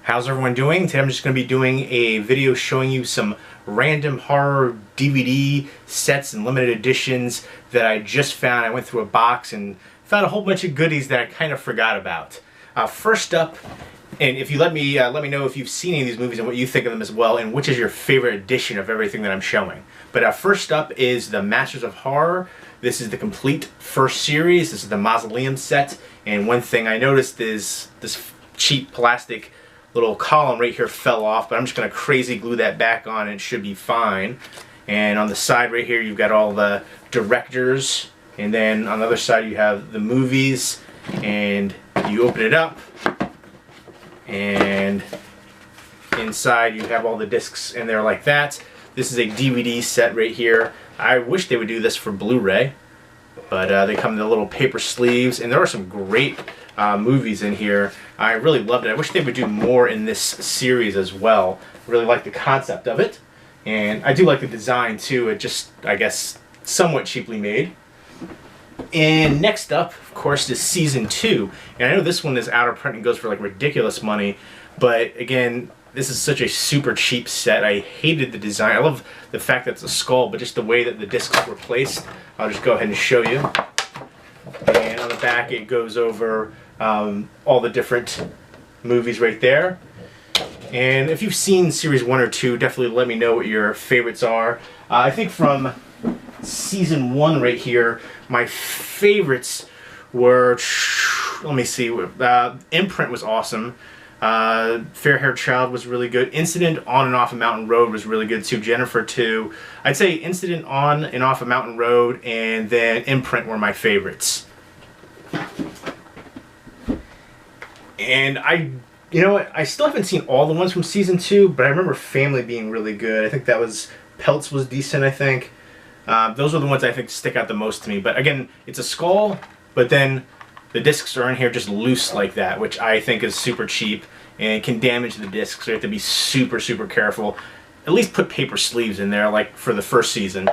How's everyone doing? Today I'm just going to be doing a video showing you some random horror DVD sets and limited editions that I just found. I went through a box and found a whole bunch of goodies that I kind of forgot about. First up, and if you let me know if you've seen any of these movies and what you think of them as well, and which is your favorite edition of everything that I'm showing. But first up is the Masters of Horror. This is the complete first series. This is the Mausoleum set, and one thing I noticed is this cheap plastic little column right here fell off, but I'm just going to crazy glue that back on and it should be fine. And on the side right here you've got all the directors, and then on the other side you have the movies, and you open it up and inside you have all the discs in there like that. This is a DVD set right here. I wish they would do this for Blu-ray, but they come in the little paper sleeves, and there are some great movies in here. I really loved it. I wish they would do more in this series as well. I really like the concept of it, and I do like the design too. It just, I guess, somewhat cheaply made. And next up, of course, is Season 2. And I know this one is out of print and goes for like ridiculous money, but again, this is such a super cheap set. I hated the design. I love the fact that it's a skull, but just the way that the discs were placed. I'll just go ahead and show you. And on the back it goes over all the different movies right there. And if you've seen Series 1 or 2, definitely let me know what your favorites are. I think from Season 1 right here, my favorites were, let me see, Imprint was awesome. Fair Haired Child was really good. Incident on and Off a Mountain Road was really good too. Jennifer too. I'd say Incident on and Off a Mountain Road and then Imprint were my favorites. And you know what, I still haven't seen all the ones from Season 2, but I remember Family being really good. I think that was, Pelts was decent, I think. Those are the ones I think stick out the most to me. But again, it's a skull, but then the discs are in here just loose like that, which I think is super cheap and can damage the discs, so you have to be super, super careful. At least put paper sleeves in there, like for the first season.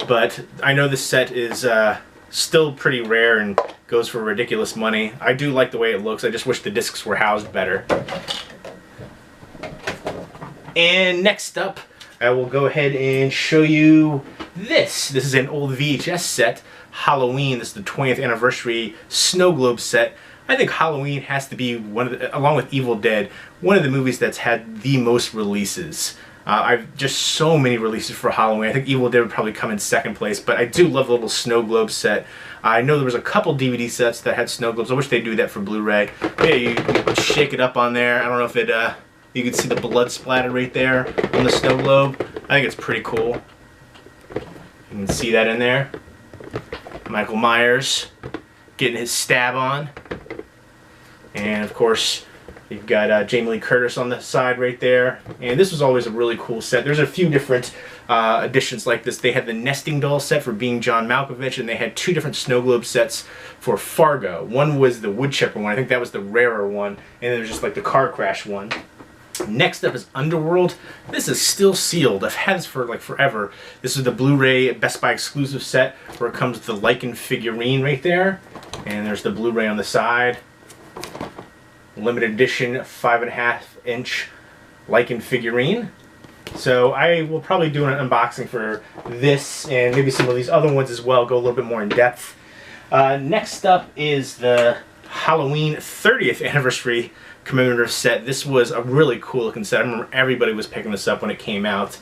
But I know this set is still pretty rare and goes for ridiculous money. I do like the way it looks. I just wish the discs were housed better. And next up, I will go ahead and show you this. This is an old VHS set, Halloween. This is the 20th anniversary snow globe set. I think Halloween has to be one of the, along with Evil Dead, one of the movies that's had the most releases. I've just so many releases for Halloween. I think Evil Dead would probably come in second place, but I do love the little snow globe set. I know there was a couple DVD sets that had snow globes. I wish they'd do that for Blu-ray. Yeah, you shake it up on there. I don't know if it, you can see the blood splatter right there on the snow globe. I think it's pretty cool. You can see that in there. Michael Myers getting his stab on. And of course, you've got Jamie Lee Curtis on the side right there. And this was always a really cool set. There's a few different editions like this. They had the nesting doll set for Being John Malkovich, and they had two different snow globe sets for Fargo. One was the woodchipper one. I think that was the rarer one. And then there's just like the car crash one. Next up is Underworld. This is still sealed. I've had this for like forever. This is the Blu-ray Best Buy exclusive set where it comes with the Lycan figurine right there. And there's the Blu-ray on the side. Limited edition 5.5-inch Lycan figurine. So I will probably do an unboxing for this and maybe some of these other ones as well, go a little bit more in depth. Next up is the Halloween 30th anniversary commemorative set. This was a really cool looking set. I remember everybody was picking this up when it came out.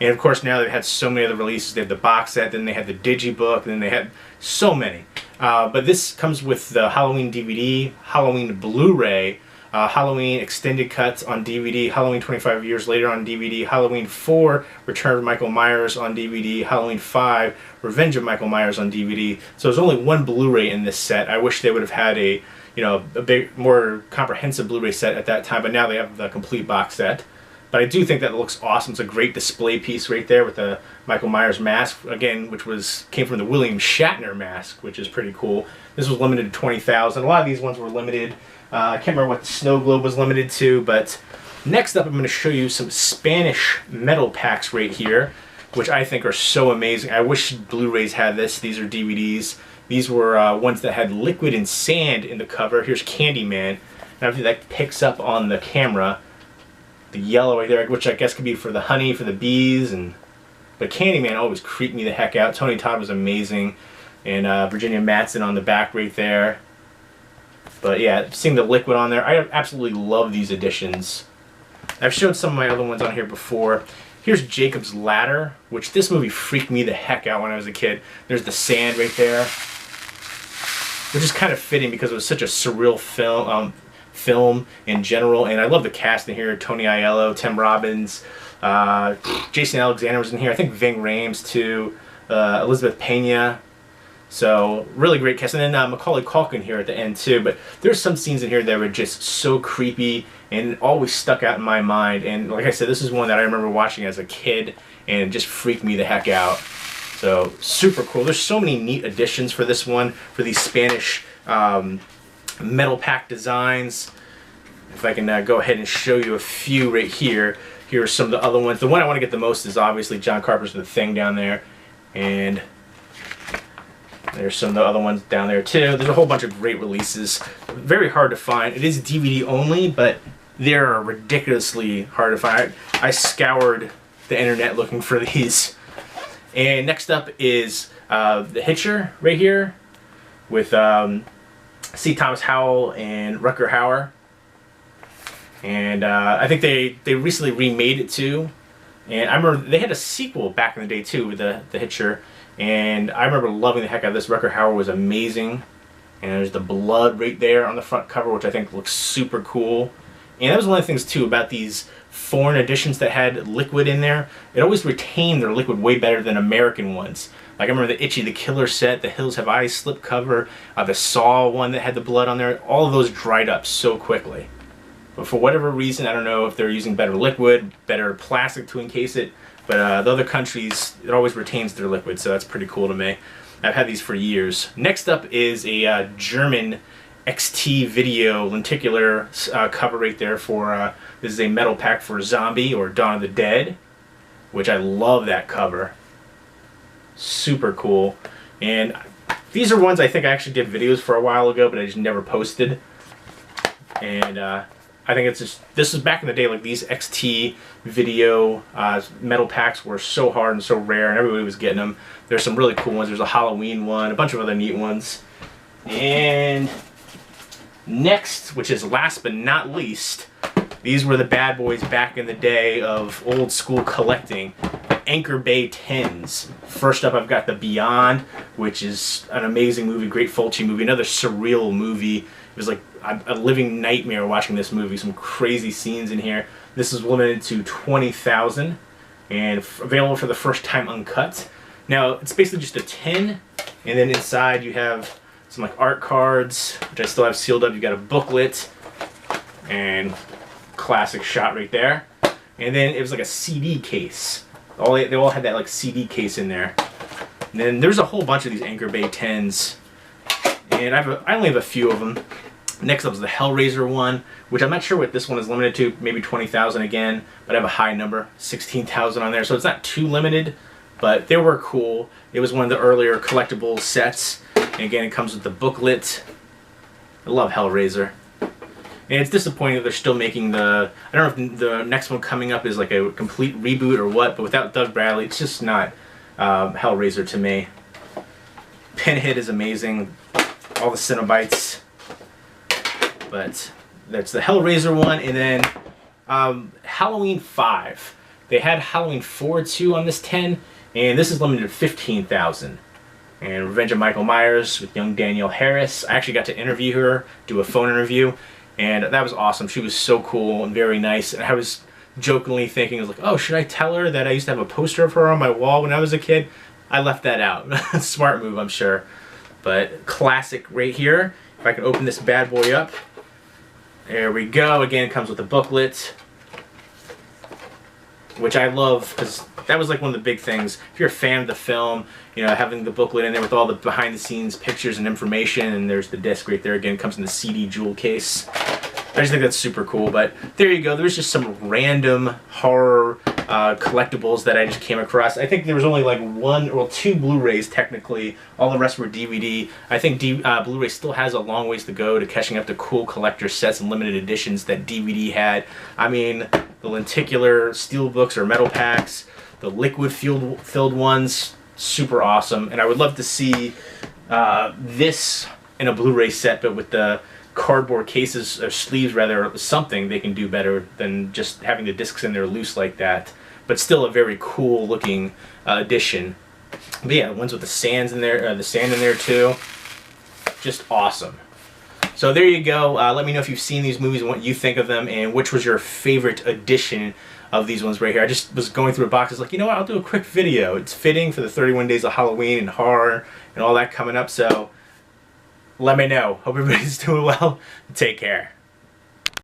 And of course now they've had so many other releases. They have the box set, then they had the Digibook, and then they had so many. But this comes with the Halloween DVD, Halloween Blu-ray, Halloween Extended Cuts on DVD, Halloween 25 Years Later on DVD, Halloween 4, Return of Michael Myers on DVD, Halloween 5, Revenge of Michael Myers on DVD. So there's only one Blu-ray in this set. I wish they would have had a, you know, a big, more comprehensive Blu-ray set at that time, but now they have the complete box set. But I do think that it looks awesome. It's a great display piece right there with the Michael Myers mask, again, which came from the William Shatner mask, which is pretty cool. This was limited to 20,000. A lot of these ones were limited. I can't remember what the snow globe was limited to, but next up I'm going to show you some Spanish Metalpaks right here, which I think are so amazing. I wish Blu-rays had this. These are DVDs. These were ones that had liquid and sand in the cover. Here's Candyman. Now I think that picks up on the camera. the yellow right there, which I guess could be for the honey, for the bees, but Candyman always creeped me the heck out. Tony Todd was amazing, and Virginia Madsen on the back right there. But yeah, seeing the liquid on there, I absolutely love these editions. I've showed some of my other ones on here before. Here's Jacob's Ladder, which this movie freaked me the heck out when I was a kid. There's the sand right there, which is kind of fitting because it was such a surreal film in general. And I love the cast in here: Tony Aiello, Tim Robbins, Jason Alexander was in here. I think Ving Rhames too, Elizabeth Pena. So really great cast, and then Macaulay Culkin here at the end too. But there's some scenes in here that were just so creepy and always stuck out in my mind. And like I said, this is one that I remember watching as a kid and it just freaked me the heck out. So super cool. There's so many neat additions for this one, for these Spanish Metalpack designs. If I can go ahead and show you a few right here. Here are some of the other ones. The one I want to get the most is obviously John Carpenter's The Thing down there, and there's some of the other ones down there too. There's a whole bunch of great releases. Very hard to find. It is DVD only, but they're ridiculously hard to find. I scoured the internet looking for these. And next up is the Hitcher right here with C. Thomas Howell and Rutger Hauer. And I think they recently remade it too. And I remember they had a sequel back in the day too with the Hitcher. And I remember loving the heck out of this. Rutger Hauer was amazing. And there's the blood right there on the front cover, which I think looks super cool. And that was one of the things too about these foreign editions that had liquid in there. It always retained their liquid way better than American ones. Like I remember the Itchy the Killer set, the Hills Have Eyes slipcover, the Saw one that had the blood on there. All of those dried up so quickly. But for whatever reason, I don't know if they're using better liquid, better plastic to encase it, but the other countries, it always retains their liquid, so that's pretty cool to me. I've had these for years. Next up is a German XT video lenticular cover right there for, this is a Metalpack for Zombie or Dawn of the Dead, which I love that cover. Super cool. And these are ones I think I actually did videos for a while ago, but I just never posted. And I think it's just, this is back in the day, like these XT video metal packs were so hard and so rare, and everybody was getting them. There's some really cool ones. There's a Halloween one, a bunch of other neat ones. And next, which is last but not least, these were the bad boys back in the day of old school collecting. The Anchor Bay 10s. First up, I've got The Beyond, which is an amazing movie, great Fulci movie, another surreal movie. It was like a living nightmare watching this movie. Some crazy scenes in here. This is limited to 20,000 and available for the first time uncut. Now, it's basically just a tin, and then inside you have some like art cards, which I still have sealed up. You got a booklet, and classic shot right there. And then it was like a CD case. They all had that like CD case in there. And then there's a whole bunch of these Anchor Bay 10s. And I only have a few of them. Next up is the Hellraiser one, which I'm not sure what this one is limited to, maybe 20,000 again, but I have a high number, 16,000 on there, so it's not too limited, but they were cool. It was one of the earlier collectible sets, and again, it comes with the booklet. I love Hellraiser. And it's disappointing that they're still making I don't know if the next one coming up is like a complete reboot or what, but without Doug Bradley, it's just not Hellraiser to me. Pinhead is amazing, all the Cenobites. But that's the Hellraiser one, and then Halloween 5. They had Halloween 4 too on this 10, and this is limited to 15,000. And Revenge of Michael Myers with young Danielle Harris. I actually got to interview her, do a phone interview, and that was awesome. She was so cool and very nice. And I was jokingly thinking, I was like, oh, should I tell her that I used to have a poster of her on my wall when I was a kid? I left that out. Smart move, I'm sure. But classic right here. If I can open this bad boy up. There we go. Again, it comes with a booklet, which I love because that was like one of the big things. If you're a fan of the film, you know, having the booklet in there with all the behind-the-scenes pictures and information, and there's the disc right there. Again, it comes in the CD jewel case. I just think that's super cool. But there you go. There's just some random horror collectibles that I just came across. I think there was only like two Blu-rays technically. All the rest were DVD. I think Blu-ray still has a long ways to go to catching up to cool collector sets and limited editions that DVD had. I mean, the lenticular Steelbooks or Metalpacks, the liquid filled ones, super awesome. And I would love to see this in a Blu-ray set, but with the cardboard cases or sleeves rather, something they can do better than just having the discs in there loose like that. But still a very cool looking edition. But yeah, ones with the sands in there, the sand in there too. Just awesome. So there you go. Let me know if you've seen these movies and what you think of them, and which was your favorite edition of these ones right here. I just was going through a box. I was like, you know what? I'll do a quick video. It's fitting for the 31 days of Halloween and horror and all that coming up. So let me know. Hope everybody's doing well. Take care.